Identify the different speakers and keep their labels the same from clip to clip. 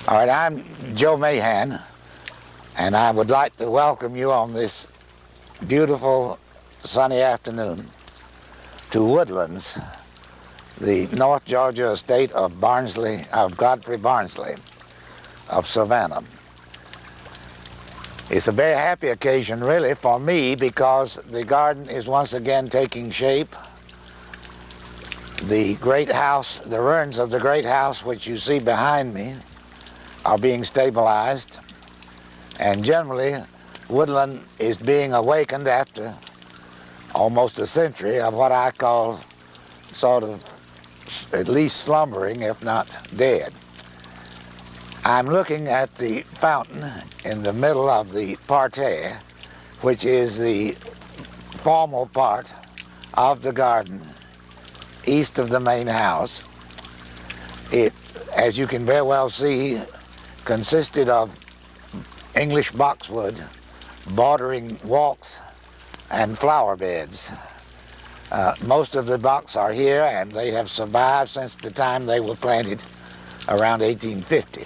Speaker 1: All right, I'm Joe Mahan, and I would like to welcome you on this beautiful sunny afternoon to Woodlands, the North Georgia estate of Barnsley, of Godfrey Barnsley of Savannah. It's a very happy occasion, really, for me, because the garden is once again taking shape. The great house, the ruins of the great house which you see behind me, are being stabilized, and generally Woodland is being awakened after almost a century of what I call sort of at least slumbering, if not dead. I'm looking at the fountain in the middle of the parterre, which is the formal part of the garden east of the main house. It, as you can very well see, consisted of English boxwood bordering walks and flower beds. Most of the box are here, and they have survived since the time they were planted around 1850.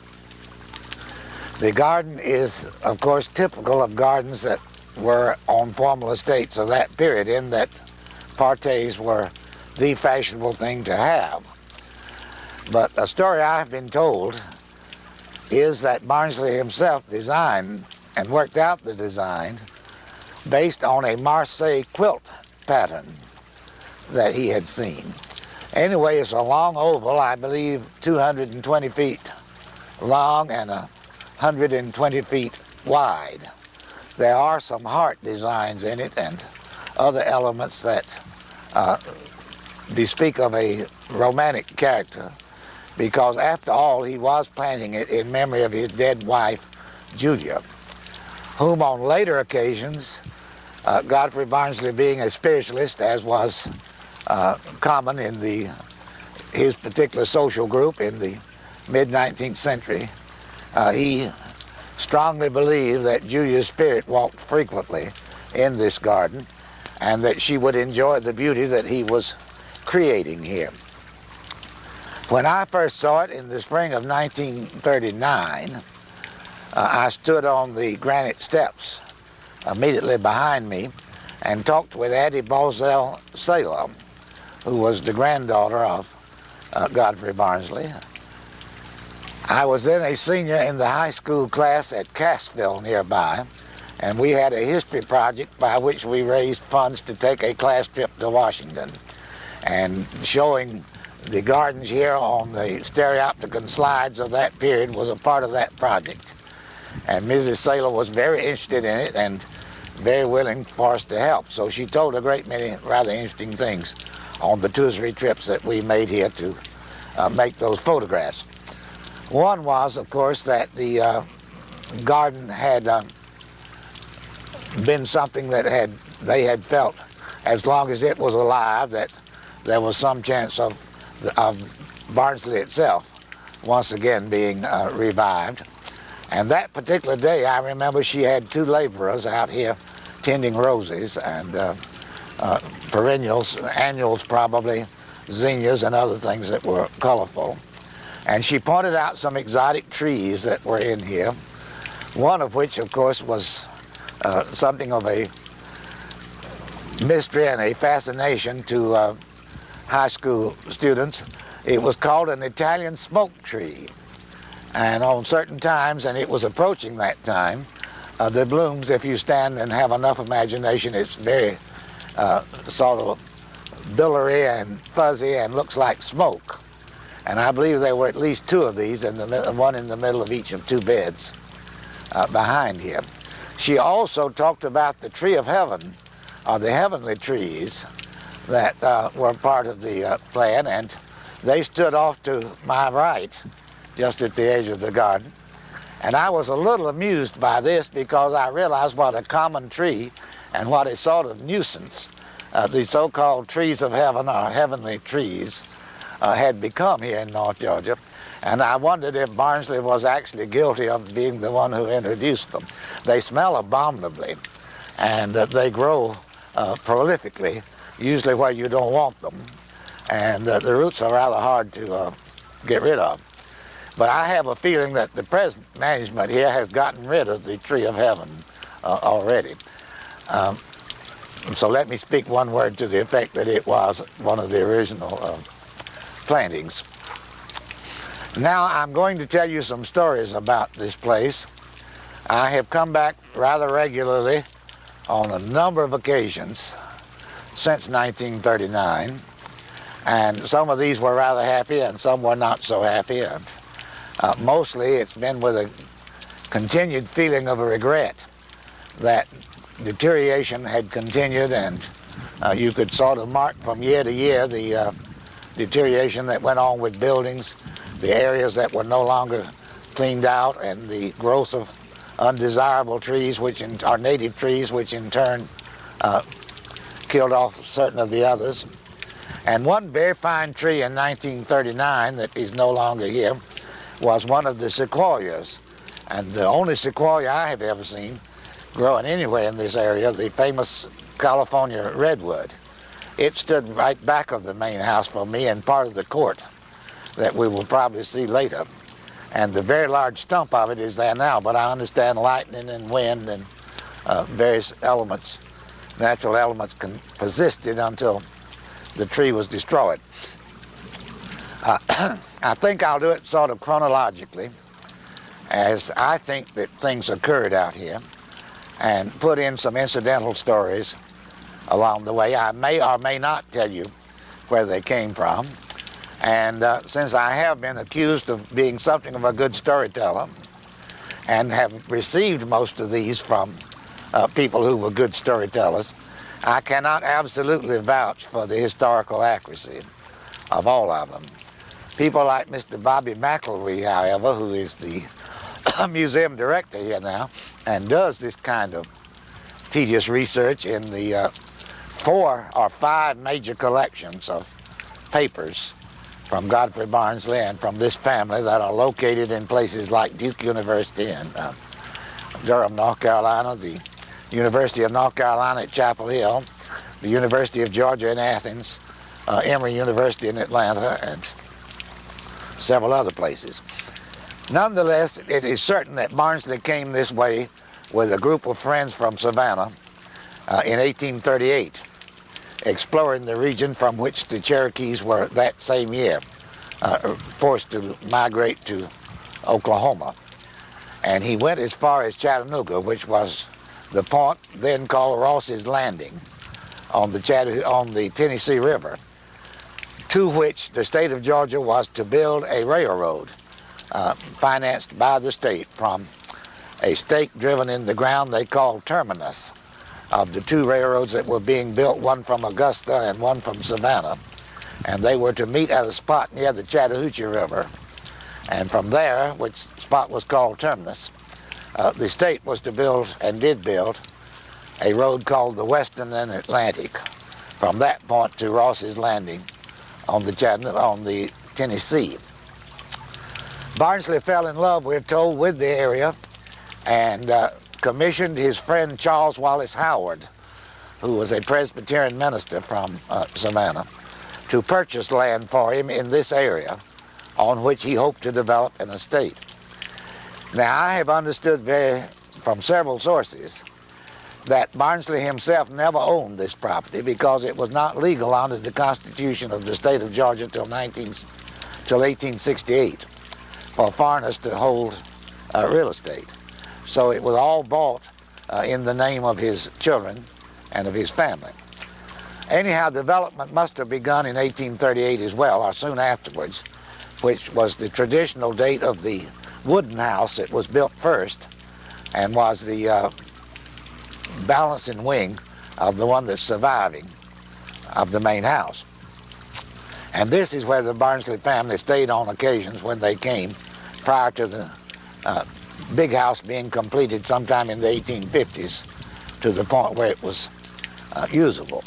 Speaker 1: The garden is, of course, typical of gardens that were on formal estates of that period, in that parterres were the fashionable thing to have. But a story I've been told is that Barnsley himself designed and worked out the design based on a Marseille quilt pattern that he had seen. Anyway, it's a long oval, I believe 220 feet long and 120 feet wide. There are some heart designs in it and other elements that bespeak of a romantic character, because after all, he was planting it in memory of his dead wife, Julia, whom on later occasions, Godfrey Barnsley being a spiritualist, as was common in his particular social group in the mid-19th century, he strongly believed that Julia's spirit walked frequently in this garden and that she would enjoy the beauty that he was creating here. When I first saw it in the spring of 1939, I stood on the granite steps immediately behind me and talked with Addie Balzell Salem, who was the granddaughter of Godfrey Barnsley. I was then a senior in the high school class at Cassville nearby, and we had a history project by which we raised funds to take a class trip to Washington. And showing the gardens here on the stereopticon slides of that period was a part of that project. And Mrs. Salem was very interested in it and very willing for us to help. So she told a great many rather interesting things on the 2 or 3 trips that we made here to make those photographs. One was, of course, that the garden had been something that they had felt, as long as it was alive, that there was some chance of Barnsley itself once again being revived. And that particular day, I remember she had 2 laborers out here tending roses and perennials, annuals probably, zinnias and other things that were colorful. And she pointed out some exotic trees that were in here, one of which, of course, was something of a mystery and a fascination to high school students. It was called an Italian smoke tree. And on certain times, and it was approaching that time, the blooms, if you stand and have enough imagination, it's very sort of billowy and fuzzy and looks like smoke. And I believe there were at least 2 of these, and one in the middle of each of 2 beds behind here. She also talked about the tree of heaven, or the heavenly trees that were part of the plan, and they stood off to my right, just at the edge of the garden. And I was a little amused by this because I realized what a common tree and what a sort of nuisance the so-called trees of heaven, or heavenly trees, had become here in North Georgia. And I wondered if Barnsley was actually guilty of being the one who introduced them. They smell abominably, and they grow prolifically, usually where you don't want them. And the roots are rather hard to get rid of. But I have a feeling that the present management here has gotten rid of the tree of heaven already. So let me speak one word to the effect that it was one of the original plantings. Now I'm going to tell you some stories about this place. I have come back rather regularly on a number of occasions since 1939, and some of these were rather happy and some were not so happy, and mostly it's been with a continued feeling of a regret that deterioration had continued, and you could sort of mark from year to year the deterioration that went on with buildings, the areas that were no longer cleaned out, and the growth of undesirable trees, which are native trees, which in turn killed off certain of the others. And one very fine tree in 1939 that is no longer here was one of the sequoias, and the only sequoia I have ever seen growing anywhere in this area, the famous California redwood. It stood right back of the main house for me in part of the court that we will probably see later. And the very large stump of it is there now, but I understand lightning and wind and various elements, natural elements, persisted until the tree was destroyed. I think I'll do it sort of chronologically, as I think that things occurred out here, and put in some incidental stories along the way. I may or may not tell you where they came from. And since I have been accused of being something of a good storyteller and have received most of these from people who were good storytellers, I cannot absolutely vouch for the historical accuracy of all of them. People like Mr. Bobby McElwee, however, who is the museum director here now and does this kind of tedious research in the 4 or 5 major collections of papers from Godfrey Barnsley and from this family that are located in places like Duke University and Durham, North Carolina, the University of North Carolina at Chapel Hill, the University of Georgia in Athens, Emory University in Atlanta, and several other places. Nonetheless, it is certain that Barnsley came this way with a group of friends from Savannah in 1838, exploring the region from which the Cherokees were that same year forced to migrate to Oklahoma. And he went as far as Chattanooga, which was the point then called Ross's Landing on the Tennessee River, to which the state of Georgia was to build a railroad financed by the state from a stake driven in the ground they called terminus of the 2 railroads that were being built, one from Augusta and one from Savannah. And they were to meet at a spot near the Chattahoochee River. And from there, which spot was called terminus, the state was to build, and did build, a road called the Western and Atlantic from that point to Ross's Landing on the Tennessee. Barnsley fell in love, we're told, with the area and commissioned his friend Charles Wallace Howard, who was a Presbyterian minister from Savannah, to purchase land for him in this area on which he hoped to develop an estate. Now, I have understood from several sources that Barnsley himself never owned this property because it was not legal under the Constitution of the state of Georgia till 1868 for foreigners to hold real estate. So it was all bought in the name of his children and of his family. Anyhow, development must have begun in 1838 as well, or soon afterwards, which was the traditional date of the wooden house that was built first and was the balancing wing of the one that's surviving of the main house. And this is where the Barnsley family stayed on occasions when they came prior to the big house being completed sometime in the 1850s to the point where it was usable.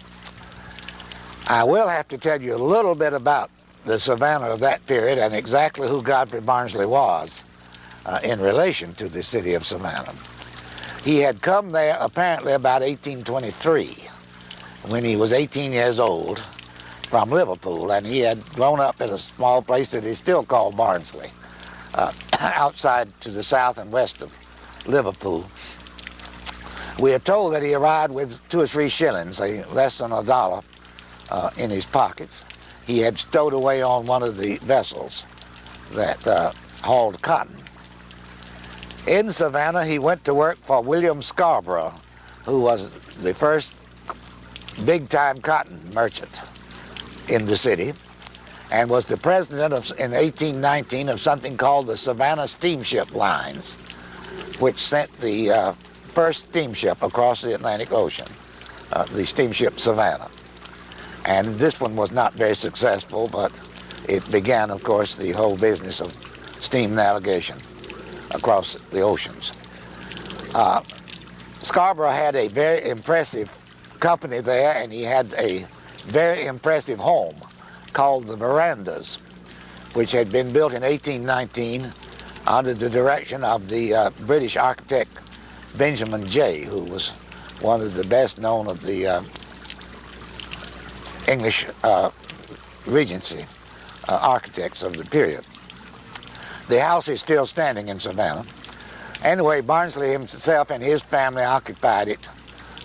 Speaker 1: I will have to tell you a little bit about the Savannah of that period and exactly who Godfrey Barnsley was in relation to the city of Savannah. He had come there apparently about 1823 when he was 18 years old from Liverpool, and he had grown up in a small place that is still called Barnsley, outside to the south and west of Liverpool. We are told that he arrived with 2 or 3 shillings, less than $1, in his pockets. He had stowed away on one of the vessels that hauled cotton. In Savannah, he went to work for William Scarborough, who was the first big-time cotton merchant in the city, and was the president in 1819 of something called the Savannah Steamship Lines, which sent the first steamship across the Atlantic Ocean, the steamship Savannah. And this one was not very successful, but it began, of course, the whole business of steam navigation across the oceans. Scarborough had a very impressive company there, and he had a very impressive home called the Verandas, which had been built in 1819 under the direction of the British architect Benjamin Jay, who was one of the best known of the English Regency architects of the period. The house is still standing in Savannah. Anyway, Barnsley himself and his family occupied it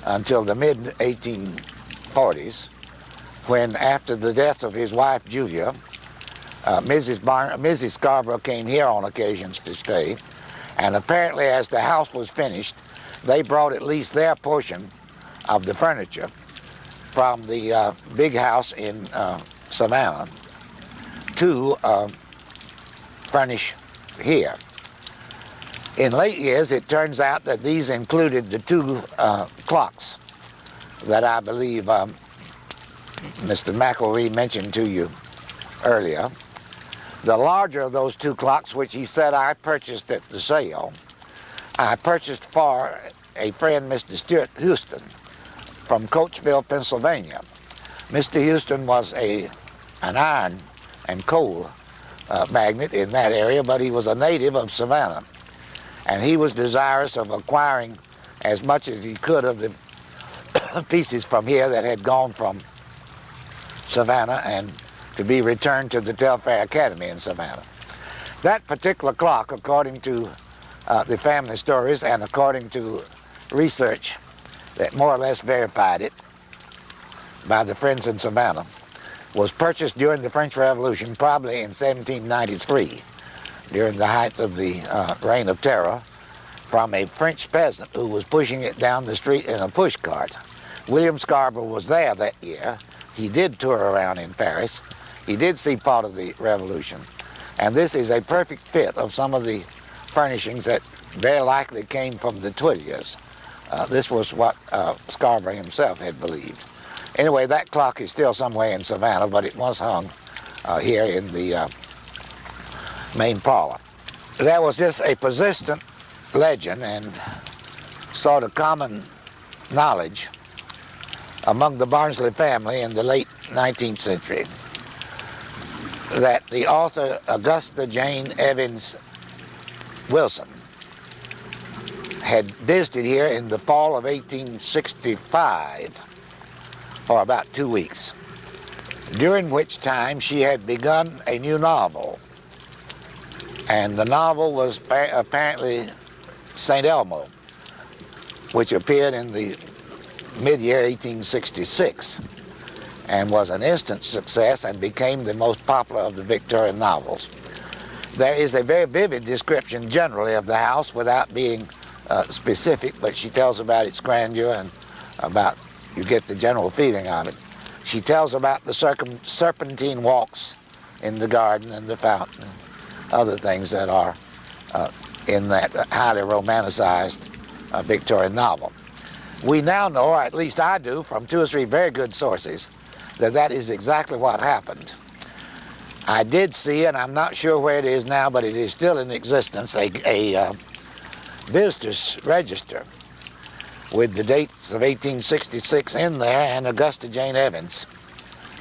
Speaker 1: until the mid-1840s, when, after the death of his wife Julia, Mrs. Scarborough came here on occasions to stay, and apparently as the house was finished, they brought at least their portion of the furniture from the big house in Savannah to furnish here. In late years, it turns out that these included the 2 clocks that I believe Mr. McElwee mentioned to you earlier. The larger of those 2 clocks, which he said I purchased at the sale, I purchased for a friend, Mr. Stuart Houston, from Coatesville, Pennsylvania. Mr. Houston was an iron and coal magnate in that area, but he was a native of Savannah, and he was desirous of acquiring as much as he could of the pieces from here that had gone from Savannah and to be returned to the Telfair Academy in Savannah. That particular clock, according to the family stories and according to research that more or less verified it by the friends in Savannah, was purchased during the French Revolution, probably in 1793, during the height of the Reign of Terror, from a French peasant who was pushing it down the street in a push cart. William Scarborough was there that year. He did tour around in Paris. He did see part of the Revolution. And this is a perfect fit of some of the furnishings that very likely came from the Tuileries. This was what Scarborough himself had believed. Anyway, that clock is still somewhere in Savannah, but it was hung here in the main parlor. There was just a persistent legend and sort of common knowledge among the Barnsley family in the late 19th century that the author Augusta Jane Evans Wilson had visited here in the fall of 1865 for about 2 weeks, during which time she had begun a new novel. And the novel was apparently St. Elmo, which appeared in the mid-year 1866 and was an instant success and became the most popular of the Victorian novels. There is a very vivid description generally of the house without being specific, but she tells about its grandeur and about, you get the general feeling of it. She tells about the serpentine walks in the garden and the fountain and other things that are in that highly romanticized Victorian novel. We now know, or at least I do, from 2 or 3 very good sources, that that is exactly what happened. I did see, and I'm not sure where it is now, but it is still in existence, a visitor's register with the dates of 1866 in there, and Augusta Jane Evans,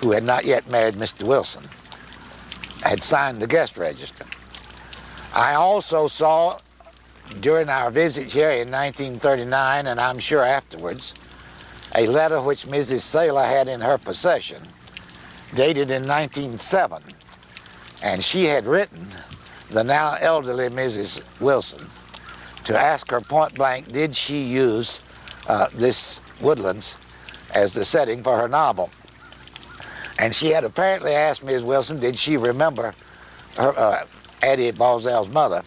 Speaker 1: who had not yet married Mr. Wilson, had signed the guest register. I also saw during our visit here in 1939, and I'm sure afterwards, a letter which Mrs. Saylor had in her possession, dated in 1907, and she had written the now elderly Mrs. Wilson to ask her point blank, did she use this Woodlands as the setting for her novel. And she had apparently asked Ms. Wilson, did she remember her, Addie Balzell's mother,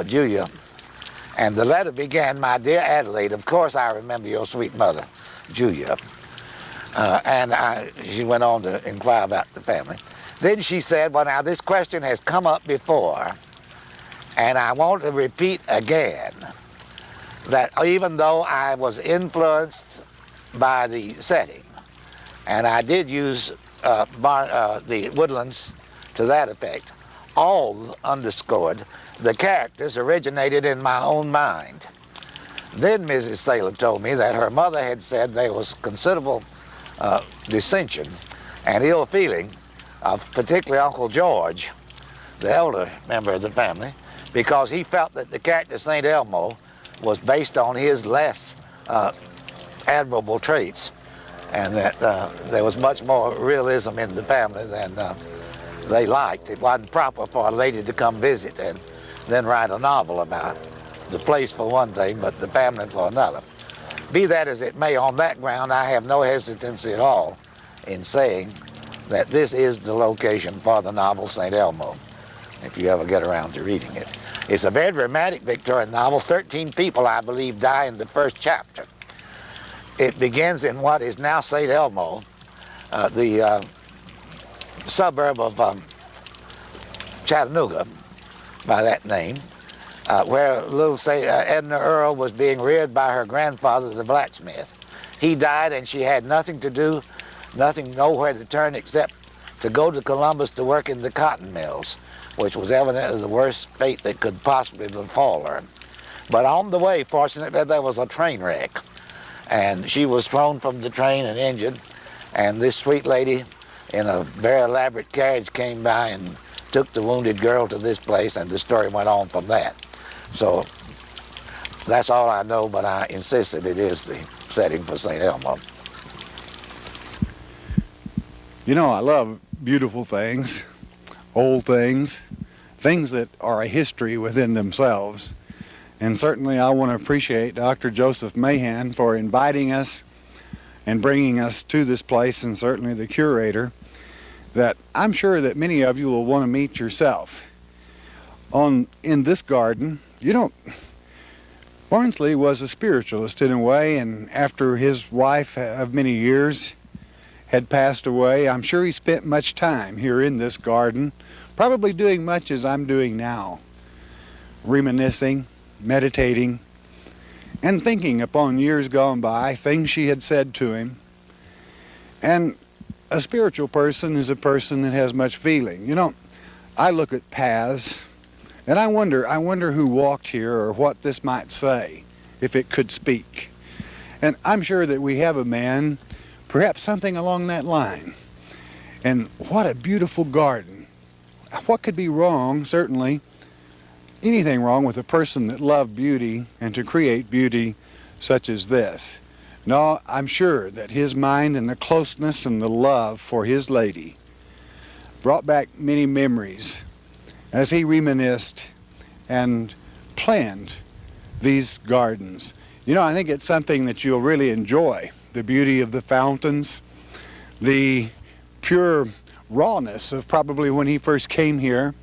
Speaker 1: Julia. And the letter began, "My dear Adelaide, of course I remember your sweet mother, Julia." She went on to inquire about the family. Then she said, well, now this question has come up before, and I want to repeat again that even though I was influenced by the setting, and I did use the Woodlands to that effect, all underscored, the characters originated in my own mind. Then Mrs. Saylor told me that her mother had said there was considerable dissension and ill feeling of particularly Uncle George, the elder member of the family, because he felt that the character St. Elmo was based on his less admirable traits, and that there was much more realism in the family than they liked. It wasn't proper for a lady to come visit and then write a novel about the place for one thing, but the family for another. Be that as it may, on that ground, I have no hesitancy at all in saying that this is the location for the novel St. Elmo, if you ever get around to reading it. It's a very dramatic Victorian novel. 13 people, I believe, die in the first chapter. It begins in what is now St. Elmo, the suburb of Chattanooga, by that name, where little Edna Earl was being reared by her grandfather, the blacksmith. He died, and she had nothing to do, nowhere to turn except to go to Columbus to work in the cotton mills, which was evidently the worst fate that could possibly befall her. But on the way, fortunately, there was a train wreck, and she was thrown from the train and injured, and this sweet lady in a very elaborate carriage came by and took the wounded girl to this place, and the story went on from that. So that's all I know, but I insist that it is the setting for St. Elmo.
Speaker 2: You know, I love beautiful things, old things, things that are a history within themselves. And certainly I want to appreciate Dr. Joseph Mahan for inviting us and bringing us to this place, and certainly the curator, that I'm sure that many of you will want to meet yourself. In this garden, you know, Barnsley was a spiritualist in a way, and after his wife of many years had passed away, I'm sure he spent much time here in this garden, probably doing much as I'm doing now, reminiscing, meditating, and thinking upon years gone by, things she had said to him. And a spiritual person is a person that has much feeling. You know, I look at paths, and I wonder who walked here or what this might say, if it could speak. And I'm sure that we have a man, perhaps something along that line. And what a beautiful garden. What could be wrong, certainly, anything wrong with a person that loved beauty and to create beauty such as this? No, I'm sure that his mind and the closeness and the love for his lady brought back many memories as he reminisced and planned these gardens. You know, I think it's something that you'll really enjoy. The beauty of the fountains, the pure rawness of probably when he first came here,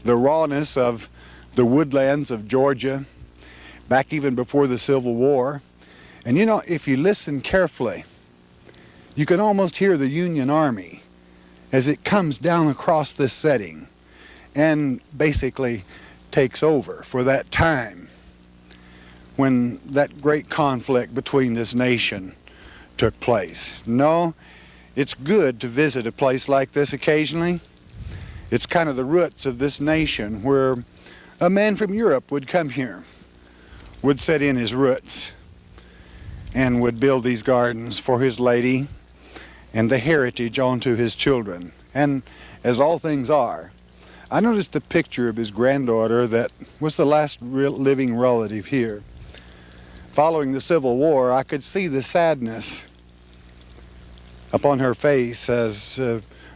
Speaker 2: the rawness of the woodlands of Georgia, back even before the Civil War. And you know, if you listen carefully, you can almost hear the Union Army as it comes down across this setting and basically takes over for that time when that great conflict between this nation took place. No, it's good to visit a place like this occasionally. It's kind of the roots of this nation, where a man from Europe would come here would set in his roots and would build these gardens for his lady and the heritage onto his children. And as all things are, I noticed a picture of his granddaughter that was the last living relative here. Following the Civil War, I could see the sadness upon her face as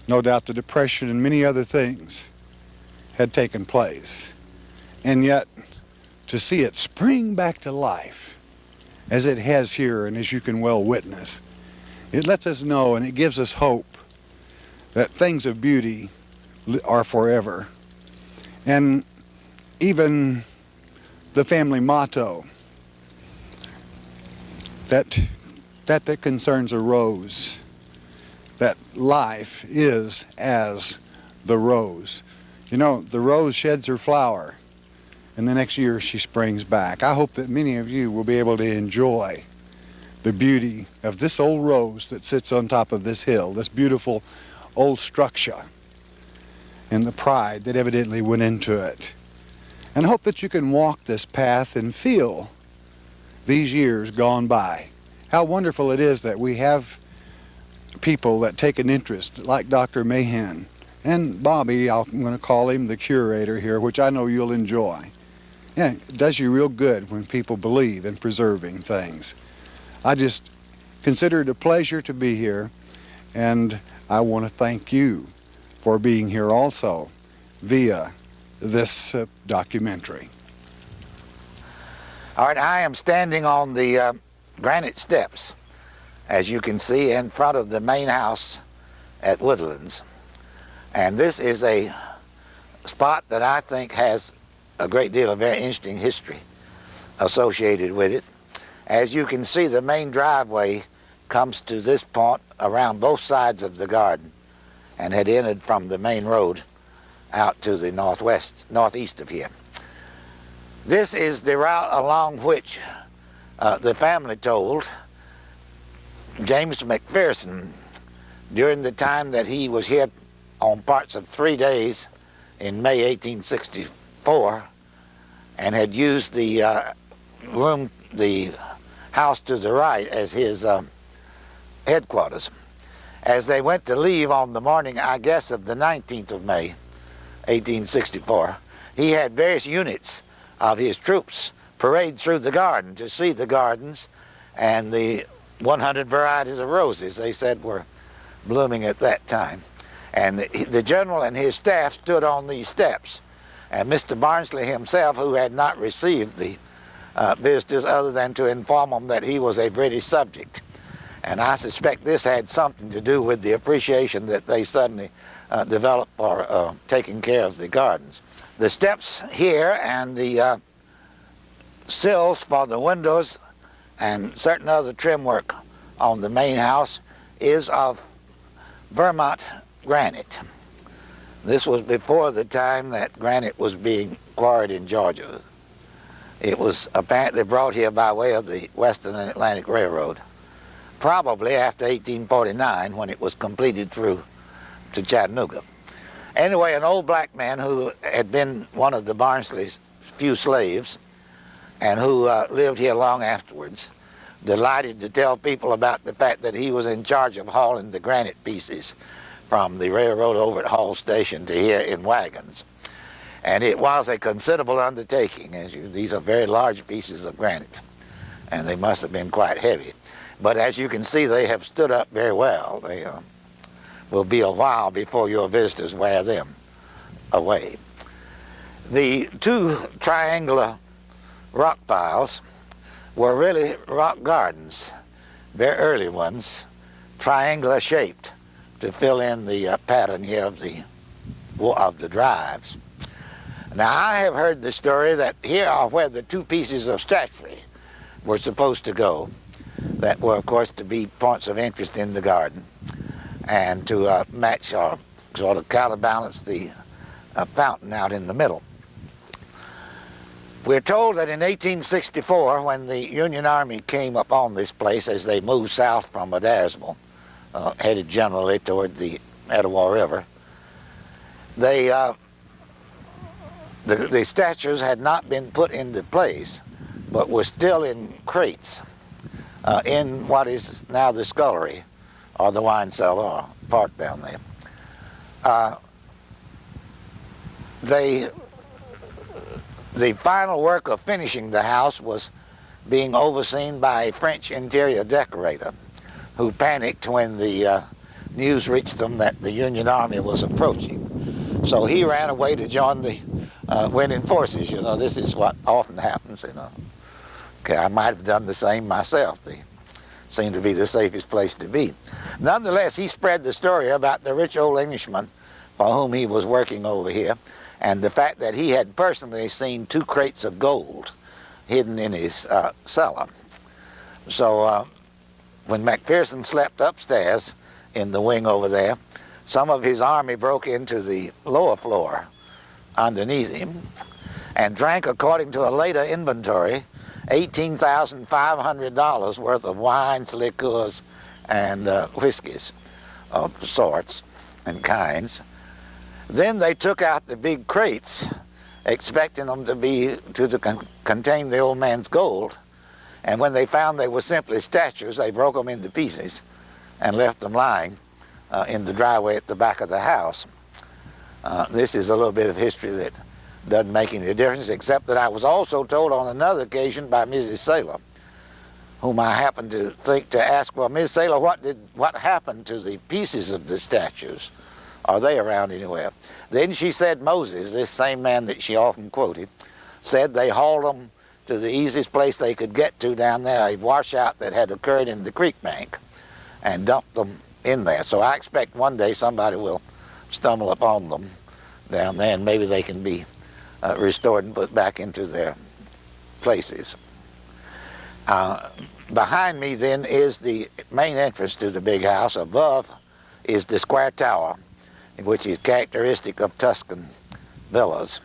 Speaker 2: no doubt the Depression and many other things had taken place. And yet, to see it spring back to life, as it has here and as you can well witness, it lets us know and it gives us hope that things of beauty are forever. And even the family motto that concerns a rose, that life is as the rose. You know, the rose sheds her flower, and the next year she springs back. I hope that many of you will be able to enjoy the beauty of this old rose that sits on top of this hill, this beautiful old structure, and the pride that evidently went into it. And hope that you can walk this path and feel these years gone by. How wonderful it is that we have people that take an interest, like Dr. Mahan, and Bobby, I'm going to call him the curator here, which I know you'll enjoy. Yeah, it does you real good when people believe in preserving things. I just consider it a pleasure to be here, and I want to thank you for being here also via this documentary.
Speaker 1: All right, I am standing on the granite steps, as you can see, in front of the main house at Woodlands. And this is a spot that I think has a great deal of very interesting history associated with it. As you can see, the main driveway comes to this point around both sides of the garden and had entered from the main road out to the northeast of here. This is the route along which the family told James McPherson during the time that he was here on parts of 3 days in May 1864 and had used the house to the right as his headquarters. As they went to leave on the morning, I guess, of the 19th of May, 1864, he had various units of his troops parade through the garden to see the gardens and the 100 varieties of roses they said were blooming at that time. And the general and his staff stood on these steps, and Mr. Barnsley himself, who had not received the visitors other than to inform them that he was a British subject. And I suspect this had something to do with the appreciation that they suddenly developed for taking care of the gardens. The steps here and the sills for the windows and certain other trim work on the main house is of Vermont granite. This was before the time that granite was being quarried in Georgia. It was apparently brought here by way of the Western and Atlantic Railroad, probably after 1849 when it was completed through to Chattanooga. Anyway, an old black man who had been one of the Barnsley's few slaves and who lived here long afterwards, delighted to tell people about the fact that he was in charge of hauling the granite pieces from the railroad over at Hall Station to here in wagons. And it was a considerable undertaking. These are very large pieces of granite, and they must have been quite heavy. But as you can see, they have stood up very well. They will be a while before your visitors wear them away. The two triangular rock piles were really rock gardens, very early ones, triangular shaped to fill in the pattern here of the drives. Now, I have heard the story that here are where the two pieces of statuary were supposed to go, that were, of course, to be points of interest in the garden and to match or sort of counterbalance the fountain out in the middle. We're told that in 1864, when the Union Army came upon this place as they moved south from Adairsville, headed generally toward the Etowah River, the statues had not been put into place but were still in crates in what is now the scullery, or the wine cellar, or part down there. The final work of finishing the house was being overseen by a French interior decorator who panicked when the news reached them that the Union Army was approaching. So he ran away to join the winning forces. You know, this is what often happens, you know. Okay, I might have done the same myself. They seemed to be the safest place to be. Nonetheless, he spread the story about the rich old Englishman for whom he was working over here, and the fact that he had personally seen 2 crates of gold hidden in his cellar. So when McPherson slept upstairs in the wing over there, some of his army broke into the lower floor underneath him and drank, according to a later inventory, $18,500 worth of wines, liqueurs, and whiskeys of sorts and kinds. Then they took out the big crates, expecting them to contain the old man's gold. And when they found they were simply statues, they broke them into pieces and left them lying in the driveway at the back of the house. This is a little bit of history that doesn't make any difference, except that I was also told on another occasion by Mrs. Saylor, whom I happened to think to ask, well, Ms. Saylor, what happened to the pieces of the statues? Are they around anywhere? Then she said Moses, this same man that she often quoted, said they hauled them to the easiest place they could get to down there, a washout that had occurred in the creek bank, and dumped them in there. So I expect one day somebody will stumble upon them down there, and maybe they can be restored and put back into their places. Behind me then is the main entrance to the big house. Above is the square tower, which is characteristic of Tuscan villas.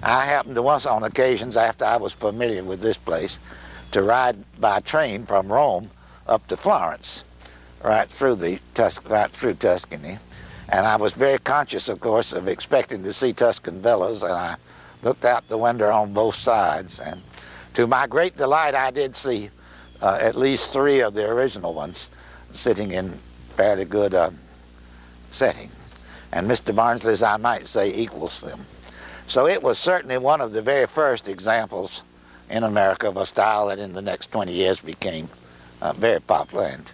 Speaker 1: I happened to once on occasions, after I was familiar with this place, to ride by train from Rome up to Florence, right through Tuscany. And I was very conscious, of course, of expecting to see Tuscan villas, and I looked out the window on both sides. And to my great delight, I did see at least 3 of the original ones sitting in fairly good setting. And Mr. Barnsley, as I might say, equals them. So it was certainly one of the very first examples in America of a style that in the next 20 years became very popular and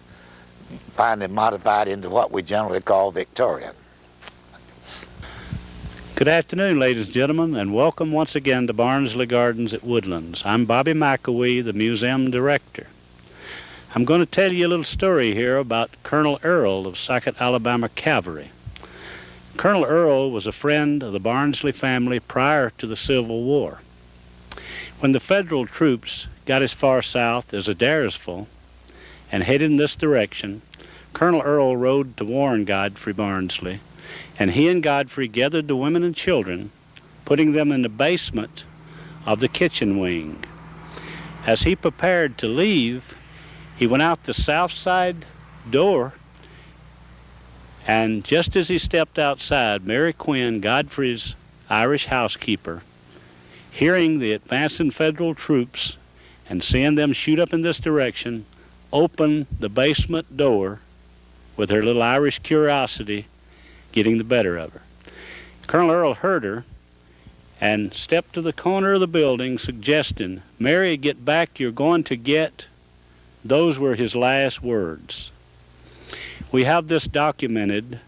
Speaker 1: finally modified into what we generally call Victorian.
Speaker 3: Good afternoon, ladies and gentlemen, and welcome once again to Barnsley Gardens at Woodlands. I'm Bobby McAwee, the museum director. I'm going to tell you a little story here about Colonel Earl of 2nd Alabama Cavalry. Colonel Earl was a friend of the Barnsley family prior to the Civil War. When the Federal troops got as far south as Adairsville and headed in this direction, Colonel Earl rode to warn Godfrey Barnsley, and he and Godfrey gathered the women and children, putting them in the basement of the kitchen wing. As he prepared to leave, he went out the south side door, and just as he stepped outside, Mary Quinn, Godfrey's Irish housekeeper, hearing the advancing Federal troops and seeing them shoot up in this direction, opened the basement door with her little Irish curiosity getting the better of her. Colonel Earl heard her and stepped to the corner of the building, suggesting, "Mary, get back, you're going to get..." Those were his last words. We have this documented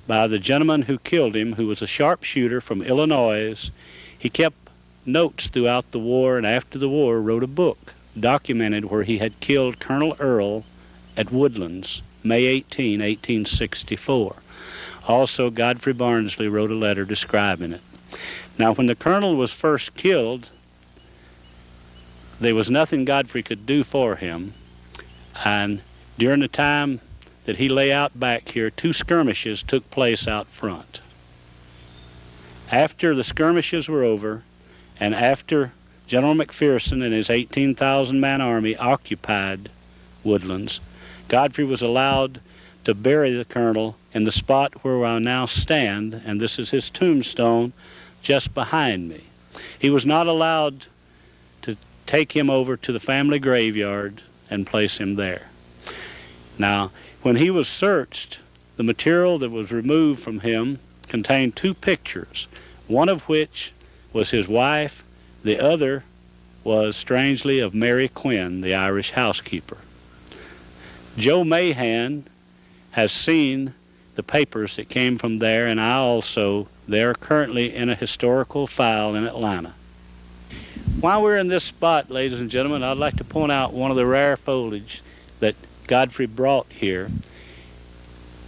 Speaker 3: by the gentleman who killed him, who was a sharpshooter from Illinois. He kept notes throughout the war, and after the war wrote a book documented where he had killed Colonel Earl at Woodlands, May 18, 1864. Also, Godfrey Barnsley wrote a letter describing it. Now, when the colonel was first killed, there was nothing Godfrey could do for him, and during the time that he lay out back here, 2 skirmishes took place out front. After the skirmishes were over, and after General McPherson and his 18,000-man army occupied Woodlands, Godfrey was allowed to bury the colonel in the spot where I now stand, and this is his tombstone just behind me. He was not allowed to take him over to the family graveyard and place him there. Now, when he was searched, the material that was removed from him contained 2 pictures, one of which was his wife, the other was, strangely, of Mary Quinn, the Irish housekeeper. Joe Mahan has seen the papers that came from there, and I also. They're currently in a historical file in Atlanta. While we're in this spot, ladies and gentlemen, I'd like to point out one of the rare foliage that Godfrey brought here.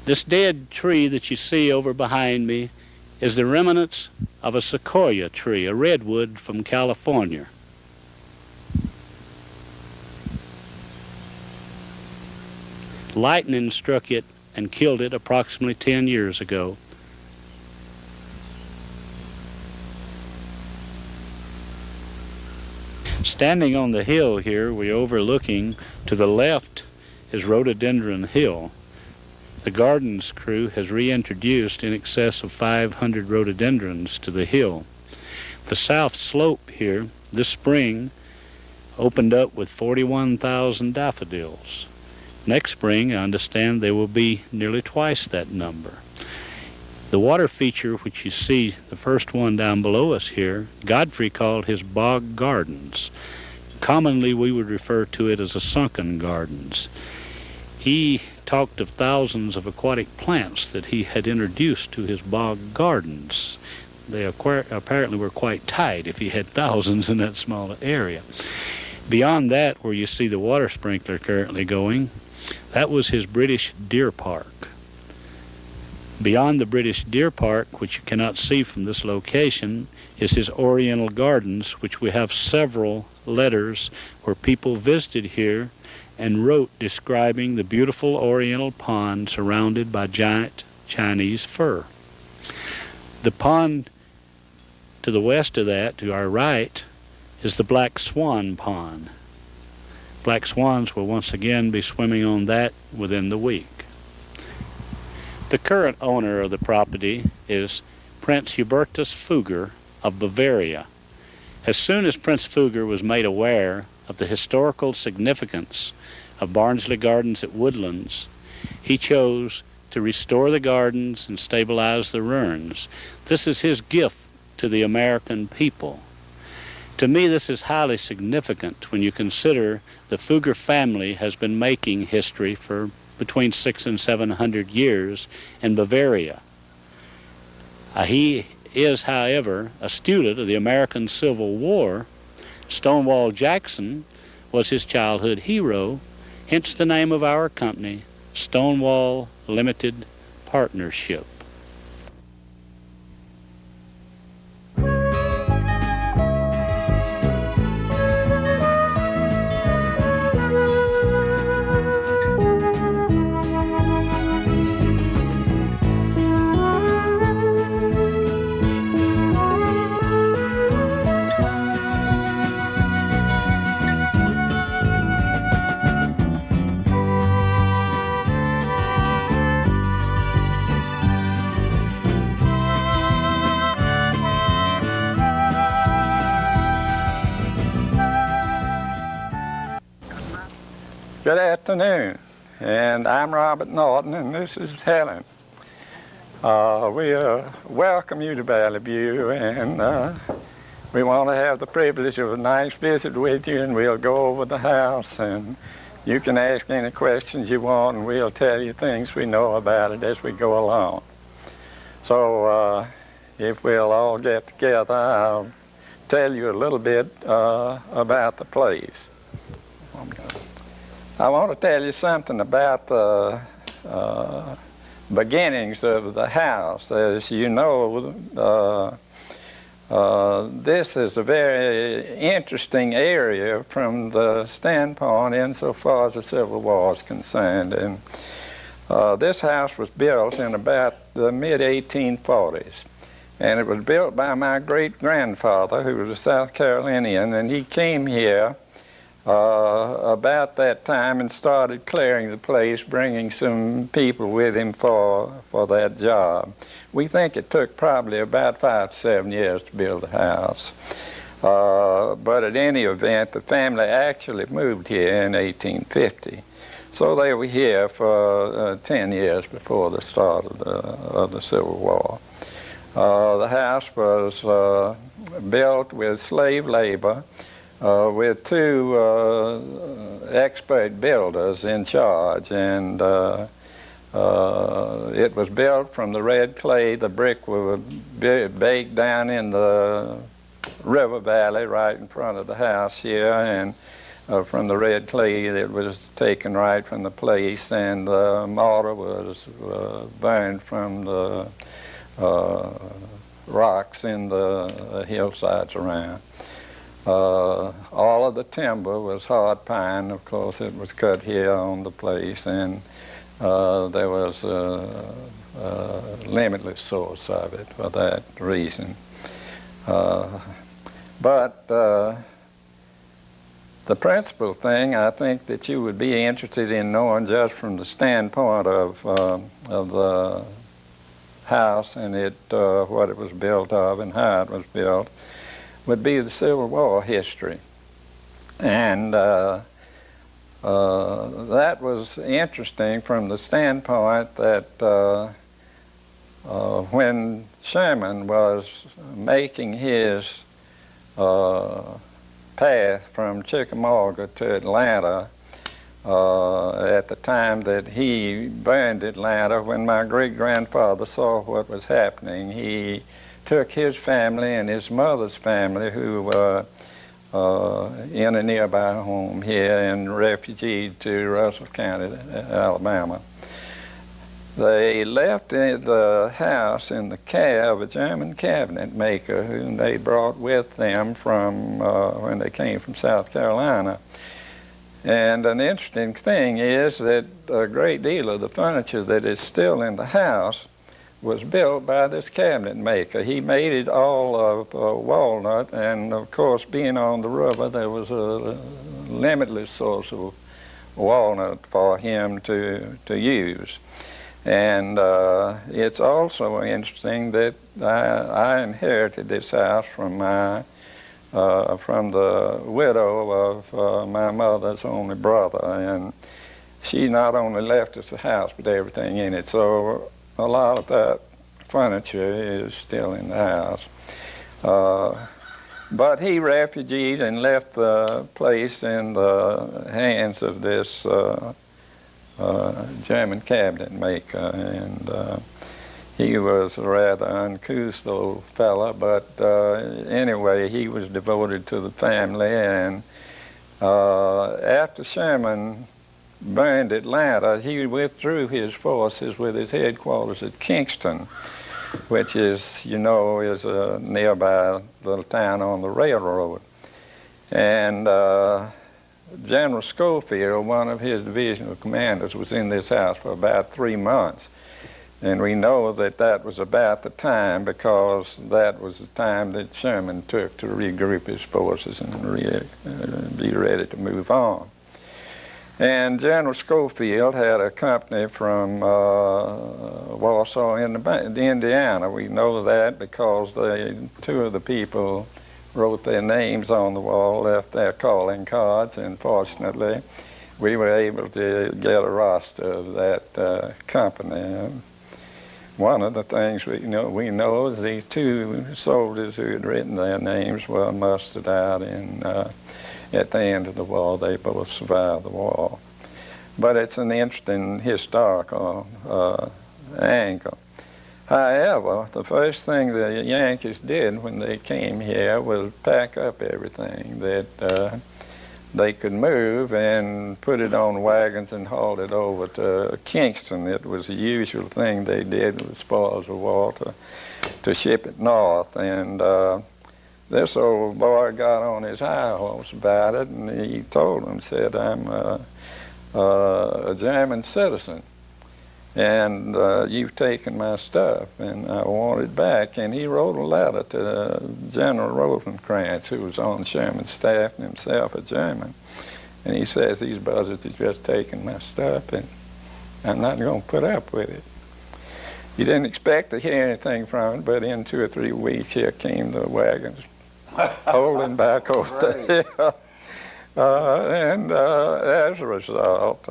Speaker 3: This dead tree that you see over behind me is the remnants of a sequoia tree, a redwood from California. Lightning struck it and killed it approximately 10 years ago. Standing on the hill here, we're overlooking, to the left is Rhododendron Hill. The gardens crew has reintroduced in excess of 500 rhododendrons to the hill. The south slope here, this spring, opened up with 41,000 daffodils. Next spring, I understand there will be nearly twice that number. The water feature, which you see, the first one down below us here, Godfrey called his bog gardens. Commonly, we would refer to it as a sunken gardens. He talked of thousands of aquatic plants that he had introduced to his bog gardens. They apparently were quite tight if he had thousands in that small area. Beyond that, where you see the water sprinkler currently going, that was his British Deer Park. Beyond the British Deer Park, which you cannot see from this location, is his Oriental Gardens, which we have several letters where people visited here and wrote describing the beautiful Oriental pond surrounded by giant Chinese fir. The pond to the west of that, to our right, is the Black Swan Pond. Black swans will once again be swimming on that within the week. The current owner of the property is Prince Hubertus Fugger of Bavaria. As soon as Prince Fugger was made aware of the historical significance of Barnsley Gardens at Woodlands, he chose to restore the gardens and stabilize the ruins. This is his gift to the American people. To me, this is highly significant when you consider the Fugger family has been making history for between 600 and 700 years in Bavaria. He is, however, a student of the American Civil War. Stonewall Jackson was his childhood hero, hence the name of our company, Stonewall Limited Partnership.
Speaker 4: Good afternoon, and I'm Robert Norton, and this is Helen. We welcome you to Valleyview, and we want to have the privilege of a nice visit with you, and we'll go over the house, and you can ask any questions you want, and we'll tell you things we know about it as we go along. So if we'll all get together, I'll tell you a little bit about the place. I want to tell you something about the beginnings of the house. As you know, this is a very interesting area from the standpoint insofar as the Civil War is concerned. And this house was built in about the mid-1840s. And it was built by my great-grandfather, who was a South Carolinian, and he came here about that time and started clearing the place, bringing some people with him for that job. We think it took probably about 5 to 7 years to build the house. But at any event, the family actually moved here in 1850. So they were here for 10 years before the start of the Civil War. The house was built with slave labor, with two expert builders in charge, and it was built from the red clay. The brick was baked down in the river valley right in front of the house here, and from the red clay that was taken right from the place, and the mortar was burned from the rocks in the hillsides around. All of the timber was hard pine. Of course, it was cut here on the place, and there was a limitless source of it for that reason. But the principal thing I think that you would be interested in knowing, just from the standpoint of the house and what it was built of and how it was built, would be the Civil War history. And that was interesting from the standpoint that when Sherman was making his path from Chickamauga to Atlanta, at the time that he burned Atlanta, when my great-grandfather saw what was happening, he took his family and his mother's family, who were in a nearby home here, and refugeed to Russell County, Alabama. They left the house in the care of a German cabinet maker whom they brought with them from when they came from South Carolina. And an interesting thing is that a great deal of the furniture that is still in the house was built by this cabinet maker. He made it all of walnut, and of course, being on the river, there was a limitless source of walnut for him to use. And it's also interesting that I inherited this house from the widow of my mother's only brother, and she not only left us the house but everything in it. So a lot of that furniture is still in the house. But he refugeed and left the place in the hands of this German cabinet maker, and he was a rather uncouth old fella, but anyway, he was devoted to the family. And after Sherman burned Atlanta, he withdrew his forces with his headquarters at Kingston, which is, you know, is a nearby little town on the railroad. And General Schofield, one of his divisional commanders, was in this house for about 3 months. And we know that that was about the time, because that was the time that Sherman took to regroup his forces and be ready to move on. And General Schofield had a company from Warsaw, Indiana. We know that because two of the people wrote their names on the wall, left their calling cards, and fortunately we were able to get a roster of that company. One of the things we know is these two soldiers who had written their names were mustered out at the end of the war. They both survived the war. But it's an interesting historical angle. However, the first thing the Yankees did when they came here was pack up everything that they could move and put it on wagons and haul it over to Kingston. It was the usual thing they did with spoils of war to ship it north. And this old boy got on his high horse about it, and he told them, said, I'm a German citizen, and you've taken my stuff, and I want it back. And he wrote a letter to General Rosecrans, who was on Sherman's staff and himself a German. And he says, these buzzards have just taken my stuff, and I'm not going to put up with it. He didn't expect to hear anything from it, but in 2 or 3 weeks, here came the wagons holding back over the hill. And as a result,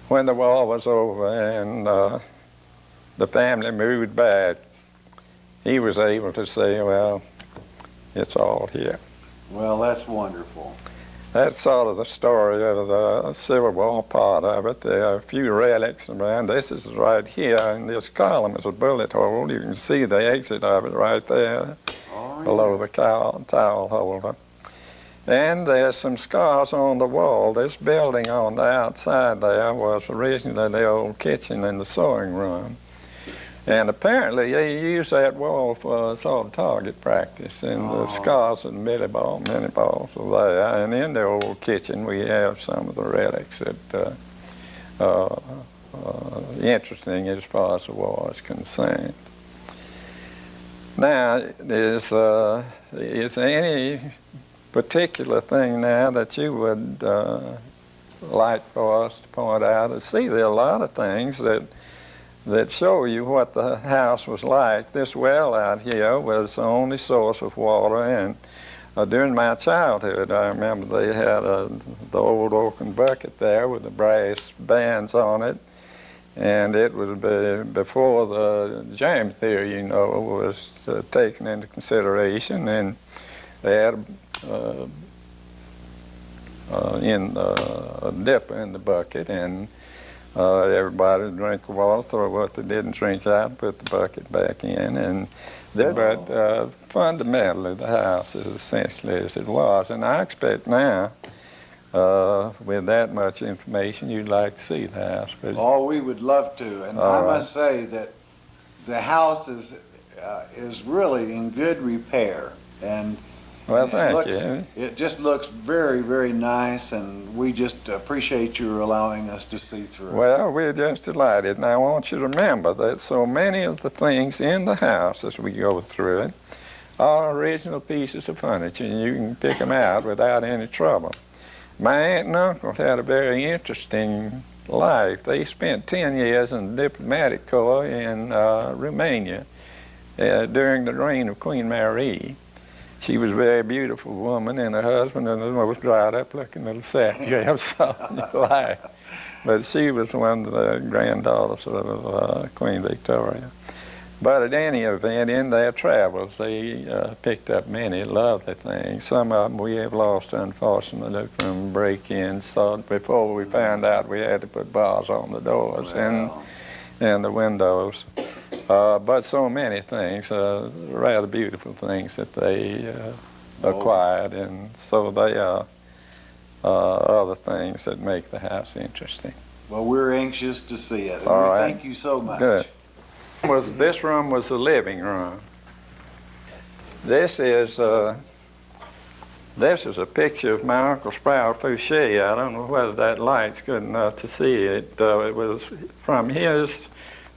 Speaker 4: when the war was over and the family moved back, he was able to say, well, it's all here.
Speaker 2: Well, that's wonderful.
Speaker 4: That's sort of the story of the Civil War part of it. There are a few relics around. This is right here in this column is a bullet hole. You can see the exit of it right there below the towel holder. And there's some scars on the wall. This building on the outside there was originally the old kitchen and the sewing room. And apparently they used that wall for sort of target practice. And the scars and many balls are there. And in the old kitchen we have some of the relics that interesting as far as the war is concerned. Now, is there any particular thing now that you would like for us to point out? See, there are a lot of things that show you what the house was like. This well out here was the only source of water, and during my childhood I remember they had the old oaken bucket there with the brass bands on it, and it was before the germ theory, you know, was taken into consideration, and they had a dipper in the bucket, and everybody would drink the water, throw what they didn't drink out, put the bucket back in, and but fundamentally the house is essentially as it was. And I expect now, with that much information, you'd like to see the house.
Speaker 2: Oh, we would love to, and I must say that the house is really in good repair, and
Speaker 4: well, thank you.
Speaker 2: It just looks very, very nice, and we just appreciate you allowing us to see through.
Speaker 4: Well, we're just delighted. And I want you to remember that so many of the things in the house as we go through it are original pieces of furniture, and you can pick them out without any trouble. My aunt and uncle had a very interesting life. They spent 10 years in the diplomatic corps in Romania during the reign of Queen Marie. She was a very beautiful woman, and her husband was the most dried up looking little sap you ever saw in your life. But she was one of the granddaughters of Queen Victoria. But at any event, in their travels, they picked up many lovely things. Some of them we have lost, unfortunately, from break-ins. So before we found out, we had to put bars on the doors and the windows. But so many things, rather beautiful things that they acquired, and so they are other things that make the house interesting.
Speaker 2: Well, we're anxious to see it, and
Speaker 4: All right.
Speaker 2: Thank you so much.
Speaker 4: Good. This room was the living room. This is a picture of my Uncle Sprout Fouché. I don't know whether that light's good enough to see it. It was from his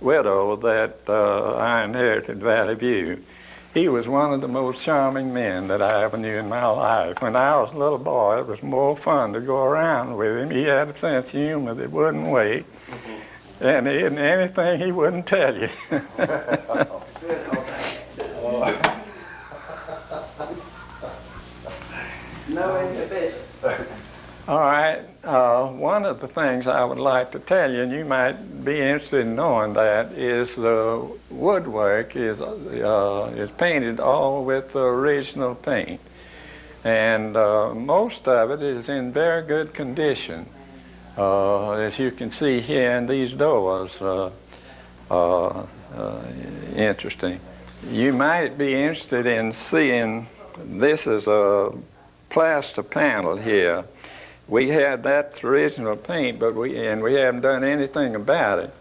Speaker 4: widow that I inherited Valleyview. He was one of the most charming men that I ever knew in my life. When I was a little boy, it was more fun to go around with him. He had a sense of humor that wouldn't wait, and anything he wouldn't tell you.
Speaker 5: No inhibition.
Speaker 4: All right, one of the things I would like to tell you, and you might be interested in knowing that, is the woodwork is painted all with the original paint. And most of it is in very good condition. As you can see here in these doors, interesting. You might be interested in seeing, this is a plaster panel here. We had that original paint, but we haven't done anything about it.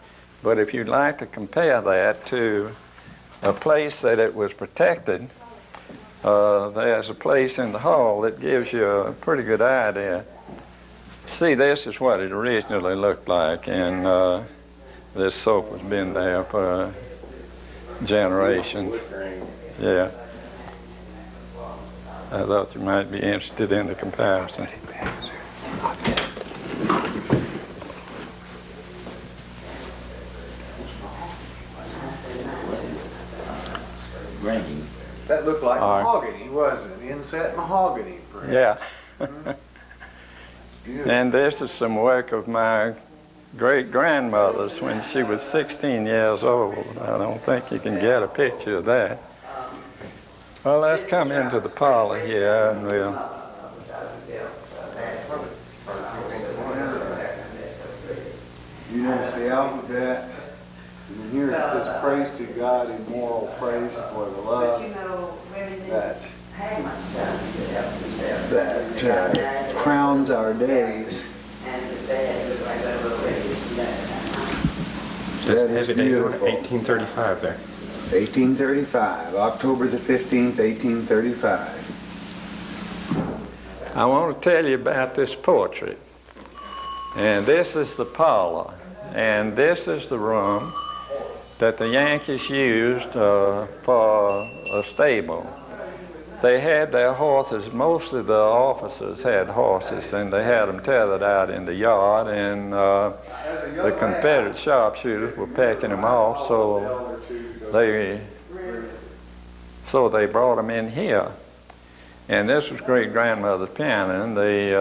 Speaker 4: But if you'd like to compare that to a place that it was protected, there's a place in the hall that gives you a pretty good idea. See, this is what it originally looked like, and this soap has been there for generations. Yeah. I thought you might be interested in the comparison.
Speaker 1: Grainy.
Speaker 2: That looks inset mahogany, perhaps.
Speaker 4: Yeah.
Speaker 2: It's beautiful.
Speaker 4: And this is some work of my great-grandmother's when she was 16 years old. I don't think you can get a picture of that. Well, let's come into the parlor here and we'll...
Speaker 2: You notice the alphabet, and here it says, praise to God, immoral praise for the love that crowns our days. That is beautiful.
Speaker 6: 1835 there.
Speaker 2: 1835, October the 15th, 1835.
Speaker 4: I want to tell you about this portrait. And this is the parlor. And this is the room that the Yankees used for a stable. They had their horses, most of the officers had horses, and they had them tethered out in the yard, and the Confederate sharpshooters were packing them off, so they brought them in here. And this was great-grandmother's piano, and they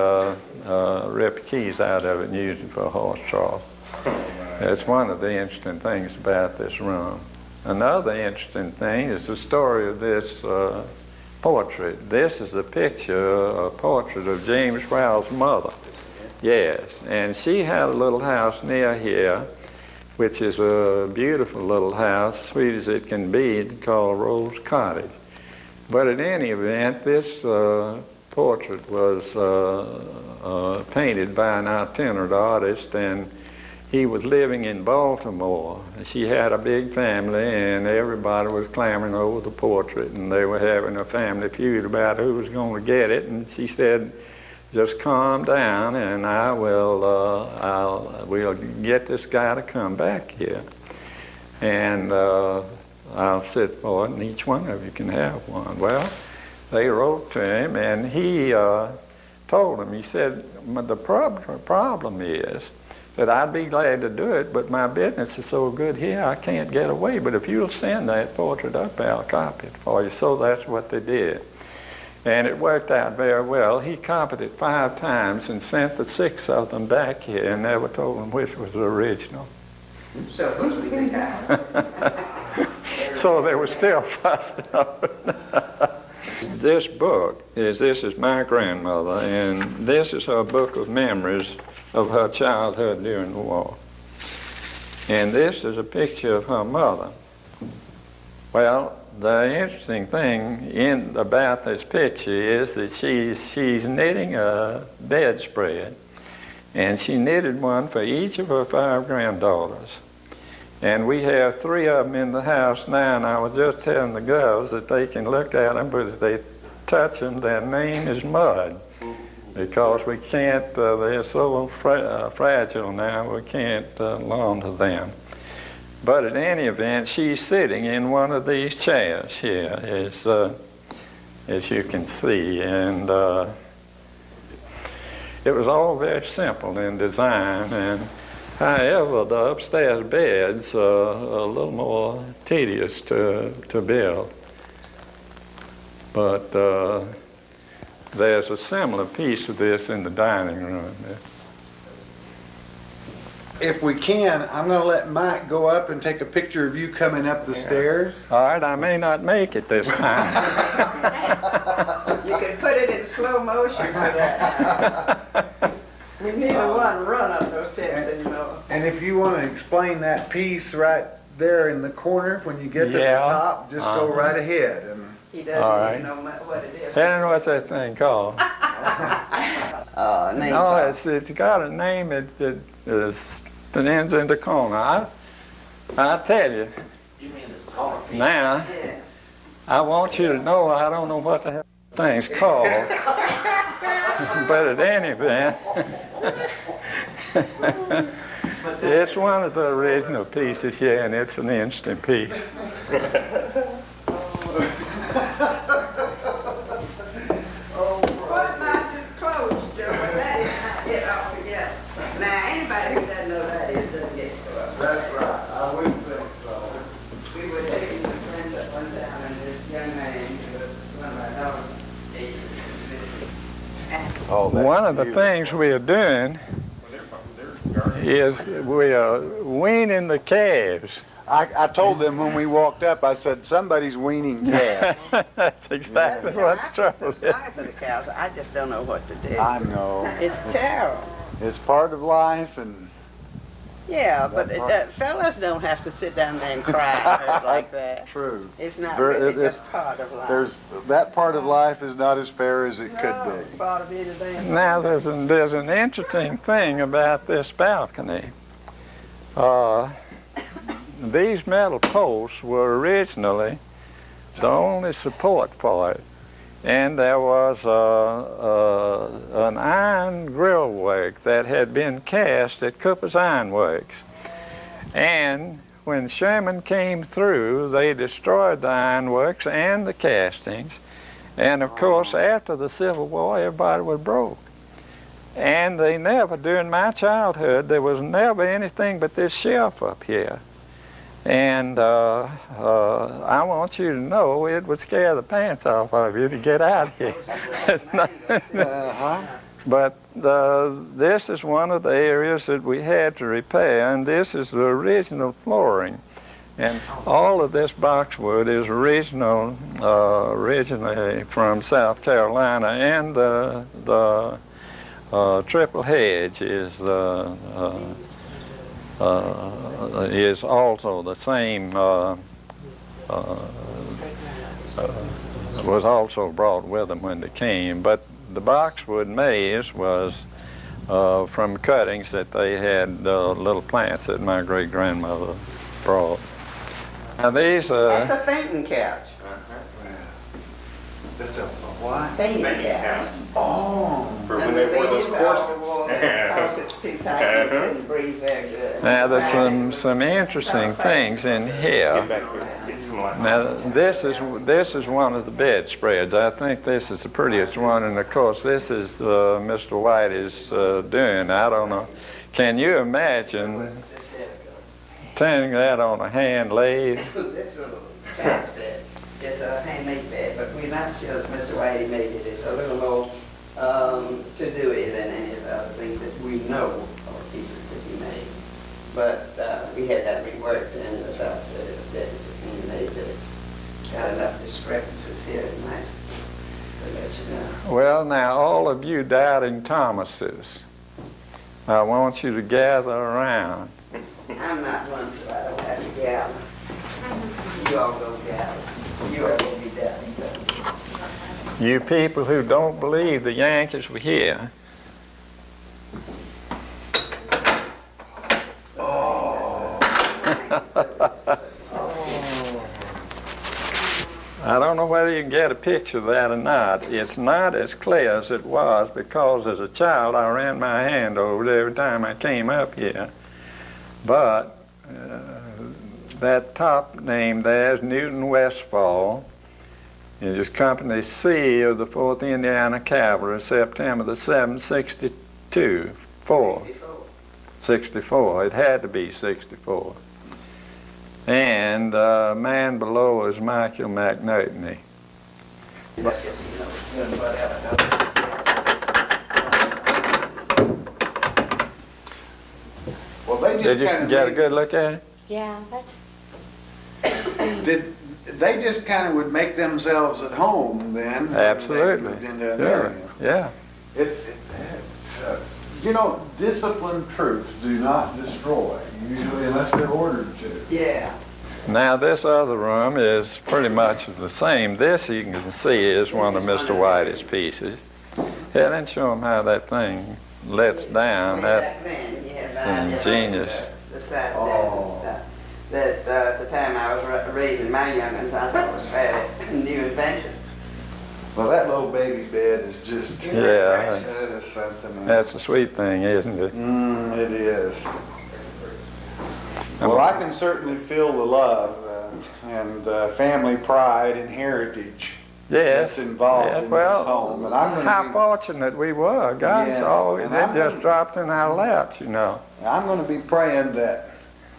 Speaker 4: ripped the keys out of it and used it for a horse trough. That's one of the interesting things about this room. Another interesting thing is the story of this portrait. This is a portrait of James Rowell's mother. Yes, and she had a little house near here, which is a beautiful little house, sweet as it can be, called Rose Cottage. But in any event, this portrait was painted by an itinerant artist, and he was living in Baltimore. She had a big family, and everybody was clamoring over the portrait, and they were having a family feud about who was going to get it. And she said, "Just calm down, and we'll get this guy to come back here, and I'll sit for it, and each one of you can have one." Well, they wrote to him, and he told him. He said, "The problem is that I'd be glad to do it, but my business is so good here I can't get away. But if you'll send that portrait up, I'll copy it for you." So that's what they did. And it worked out very well. He copied it 5 times and sent the 6 of them back here and never told them which was the original.
Speaker 5: So it must be good house.
Speaker 4: So they were still fussing over it. This is my grandmother, and this is her book of memories of her childhood during the war. And this is a picture of her mother. Well, the interesting thing about this picture is that she's knitting a bedspread, and she knitted one for each of her 5 granddaughters. And we have 3 of them in the house now, and I was just telling the girls that they can look at them, but if they touch them, their name is mud, because we can't, they're so fragile now, we can't launder them. But in any event, she's sitting in one of these chairs here, as you can see, and it was all very simple in design, and however, the upstairs bed's a little more tedious to build. But there's a similar piece of this in the dining room.
Speaker 2: If we can, I'm going to let Mike go up and take a picture of you coming up the stairs.
Speaker 4: All right, I may not make it this time.
Speaker 5: You could put it in slow motion for that. We need one run up those steps, and you know.
Speaker 2: And if you want to explain that piece right there in the corner when you get to the top, just go right ahead. And
Speaker 5: He doesn't even know what it is.
Speaker 4: Shannon, what's that thing called?
Speaker 5: Name
Speaker 4: No, it's got a name that ends in the corner. I tell you, now, I want you to know I don't know what the hell the thing's called. But at any event, it's one of the original pieces here, and it's an interesting piece.
Speaker 5: What nice is closed, Joe, but that is not it altogether. Now, anybody who doesn't know that doesn't get to us.
Speaker 2: that's right. I wouldn't think so.
Speaker 5: We were taking some friends up one time, and this young man, who was one of our daughters, age
Speaker 2: Oh, that's
Speaker 4: one of the
Speaker 2: beautiful.
Speaker 4: things we are doing is we are weaning the calves.
Speaker 2: I told them when we walked up, I said, somebody's weaning calves.
Speaker 4: That's exactly what the trouble is.
Speaker 5: Sorry for the cows. I just don't know what to do.
Speaker 2: I know.
Speaker 5: It's terrible.
Speaker 2: It's part of life, and
Speaker 5: Yeah, but fellas don't have to sit down there and cry and hurt like that.
Speaker 2: true.
Speaker 5: It's not
Speaker 2: There-
Speaker 5: really
Speaker 2: it's-
Speaker 5: just part of life.
Speaker 2: There's that part of life is not as fair as it could
Speaker 5: No,
Speaker 2: be.
Speaker 5: part of it is damn
Speaker 4: Now there's an interesting thing about this balcony. These metal posts were originally the only support for it, and there was an iron grill work that had been cast at Cooper's Iron Works. And when Sherman came through, they destroyed the ironworks and the castings. And of course, after the Civil War, everybody was broke. And they never, during my childhood, there was never anything but this shelf up here. And I want you to know it would scare the pants off of you to get out here. But this is one of the areas that we had to repair, and this is the original flooring. And all of this boxwood is originally from South Carolina, and the triple hedge is also the same. Was also brought with them when they came, but the boxwood maize was from cuttings that they had, little plants that my great grandmother brought. Now these
Speaker 5: That's a fainting couch.
Speaker 2: That's a what?
Speaker 5: Fainting couch.
Speaker 2: Oh.
Speaker 6: For when they wore those corsets.
Speaker 5: Corsets too tight, you couldn't breathe very good.
Speaker 4: now there's some interesting things in
Speaker 6: Get
Speaker 4: here.
Speaker 6: back here. It's from like-
Speaker 4: Now this is one of the bedspreads. I think this is the prettiest one, and of course this is Mr. White is doing. I don't know. Can you imagine turning that on a hand lathe?
Speaker 5: This little couch bed is a handmade bed, but we're not sure that Mr. Whitey made it. It's a little more to do it than any of the other things that we know are pieces that he made. But we had that reworked, and the fellow said it was dead he made that it's got enough discrepancies here at night to let you know.
Speaker 4: Well, now all of you doubting Thomases, I want you to gather around.
Speaker 5: I'm not one, so I don't have to gather. You all go gather. You all will be doubting.
Speaker 4: You people who don't believe the Yankees were here. I don't know whether you can get a picture of that or not. It's not as clear as it was because as a child I ran my hand over it every time I came up here. But that top name there is Newton Westfall. It is Company C of the 4th Indiana Cavalry, September the 7th, 64. It had to be 64. And man below is Michael McNulty.
Speaker 5: That's just, you know, doing whatever.
Speaker 2: Well, they
Speaker 4: Did
Speaker 2: just
Speaker 4: you
Speaker 2: kind of
Speaker 4: get a good look at it?
Speaker 7: Yeah, that's
Speaker 2: Did they just kind of would make themselves at home then?
Speaker 4: Absolutely.
Speaker 2: When they moved into an
Speaker 4: Yeah,
Speaker 2: area.
Speaker 4: yeah.
Speaker 2: It's you know, disciplined troops do not destroy, usually unless they're ordered to.
Speaker 5: Yeah.
Speaker 4: Now this other room is pretty much the same. This you can see is one of Mr. Whitey's pieces. Yeah, then show them how that thing lets down. That's ingenious.
Speaker 5: The side deck and stuff. That at the time I was raising my young'uns, I thought it was fairly new invention.
Speaker 2: Well, that little baby bed is just,
Speaker 4: Yeah,
Speaker 2: that is something.
Speaker 4: that's a sweet thing, isn't it?
Speaker 2: It is. Well, I can certainly feel the love and family pride and heritage
Speaker 4: Yes.
Speaker 2: that's involved
Speaker 4: Yeah,
Speaker 2: in
Speaker 4: well,
Speaker 2: this home. And I'm
Speaker 4: how
Speaker 2: going
Speaker 4: fortunate we were. God's
Speaker 2: Yes,
Speaker 4: always,
Speaker 2: and
Speaker 4: they
Speaker 2: I'm
Speaker 4: just
Speaker 2: gonna-
Speaker 4: dropped in our laps, you know.
Speaker 2: to be praying that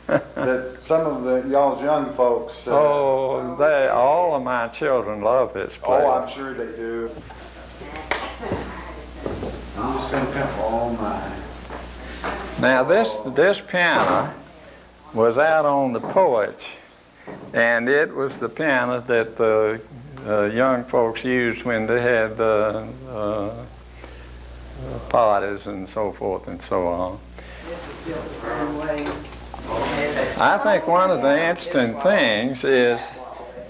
Speaker 2: that some of y'all's young folks.
Speaker 4: Oh, all of my children love this place.
Speaker 2: Oh, I'm sure they do. Oh my.
Speaker 4: Now this piano was out on the porch, and it was the piano that the young folks used when they had parties and so forth and so on. I think one of the interesting things is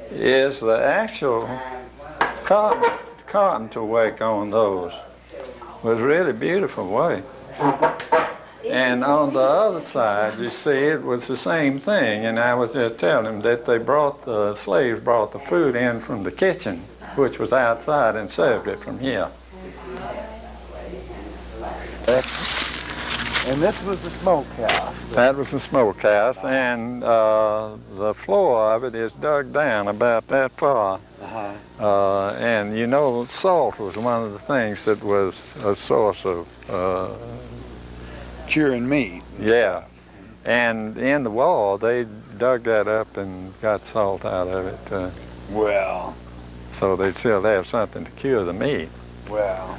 Speaker 4: the actual cotton to work on those was really beautiful way. And on the other side, you see, it was the same thing. And I was just telling them that the slaves brought the food in from the kitchen, which was outside, and served it from here.
Speaker 2: And this was the smokehouse.
Speaker 4: That was the smokehouse, and the floor of it is dug down about that far. And you know, salt was one of the things that was a source of
Speaker 2: Curing meat.
Speaker 4: yeah. And in the wall, they dug that up and got salt out of it,
Speaker 2: Well,
Speaker 4: so they'd still have something to cure the meat.
Speaker 2: well.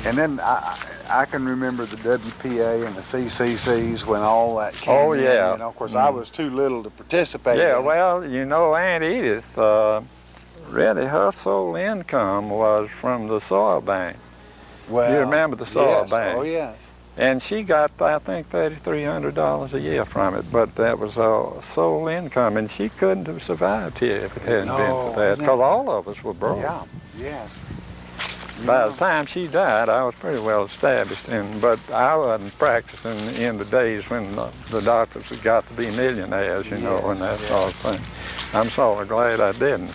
Speaker 2: And then I can remember the WPA and the CCCs when all that came
Speaker 4: Oh,
Speaker 2: in.
Speaker 4: yeah.
Speaker 2: You know, of course, I was too little to participate
Speaker 4: Yeah,
Speaker 2: in it.
Speaker 4: well, you know, Aunt Edith, really her sole income was from the soil bank.
Speaker 2: Well,
Speaker 4: You remember the soil
Speaker 2: yes.
Speaker 4: bank?
Speaker 2: Oh, yes.
Speaker 4: And she got, I think, $3,300 a year from it, but that was her sole income, and she couldn't have survived here if it hadn't been for that, because all of us were broke.
Speaker 2: Yeah, yes.
Speaker 4: By the time she died, I was pretty well established, but I wasn't practicing in the days when the doctors had got to be millionaires, you know, and that sort of thing. I'm sort of glad I didn't.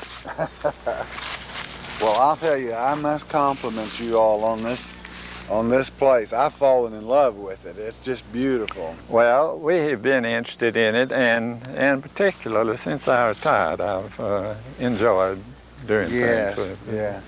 Speaker 2: Well, I'll tell you, I must compliment you all on this place. I've fallen in love with it. It's just beautiful.
Speaker 4: Well, we have been interested in it, and particularly since I retired, I've enjoyed doing things with it.
Speaker 2: Yes.